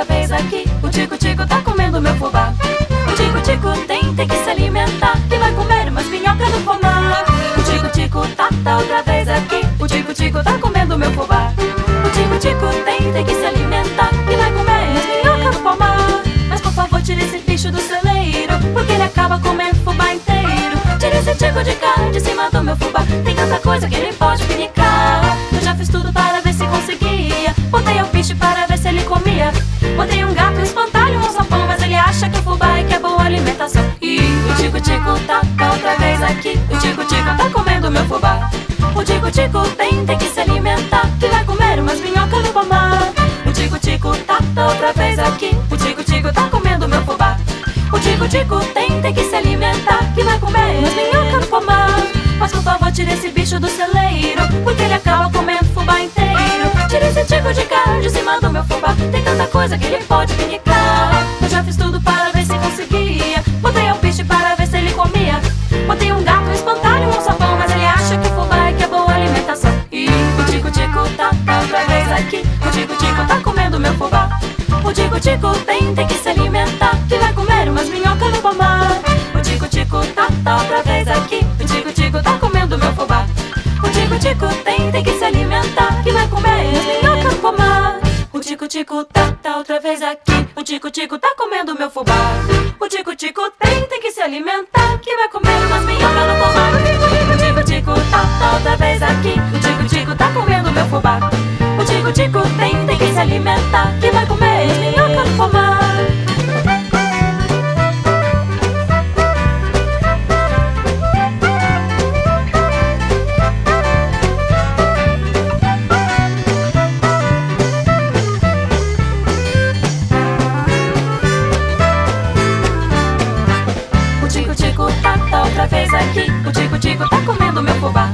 outra vez aqui. O tico-tico tá comendo meu fubá. O tico-tico tem que se alimentar, que vai comer umas minhocas no pomar. O tico-tico tá outra vez aqui. O tico-tico tá comendo meu fubá. O tico-tico tem que se alimentar, que vai comer umas minhocas no pomar. Mas por favor tire esse bicho do celeiro, porque ele acaba comendo o fubá inteiro. Tire esse tico de cá, de cima do meu fubá. Tem tanta coisa que ele pode pinicar. Eu já fiz tudo para ver se conseguia. Botei o bicho para ver se ele comia. Botei um gato, um espantalho, um sapão, mas ele acha que o fubá é que é boa alimentação. E o tico-tico tá outra vez aqui. O tico-tico tá comendo meu fubá. O tico-tico tem que se alimentar, que vai comer umas minhocas no pomar. O tico-tico tá outra vez aqui. O tico-tico tá comendo meu fubá. O tico-tico tem que se alimentar, que vai comer umas minhocas no pomar. Mas por favor tire esse bicho do celeiro, porque ele acaba comendo o fubá inteiro. Tire esse tico de cá, de cima do meu fubá. Tem tanta coisa que ele pode pinicar. Eu já fiz tudo para ver se conseguia. Botei um bicho para ver se ele comia. Botei um gato, um espantalho, um sapão, mas ele acha que o fubá é que é boa alimentação. E o tico-tico tá outra vez aqui. O tico-tico tá comendo meu fubá. O tico-tico tem que se alimentar, que vai comer umas minhocas no pomar. O tico-tico tá outra vez aqui. O tico-tico tá comendo meu fubá. O tico-tico tem que se alimentar, que vai comer umas minhocas no pomar. O tico-tico tá outra vez aqui. O tico-tico tá comendo meu fubá. O tico-tico tem que se alimentar, que vai comer umas minhocas no pomar. O tico-tico tá outra vez aqui. O tico-tico tá comendo meu fubá. O tico-tico tem que se alimentar, que vai comer umas minhocas no pomar. O tico-tico tá outra vez aqui. O tico-tico tá comendo meu fubá.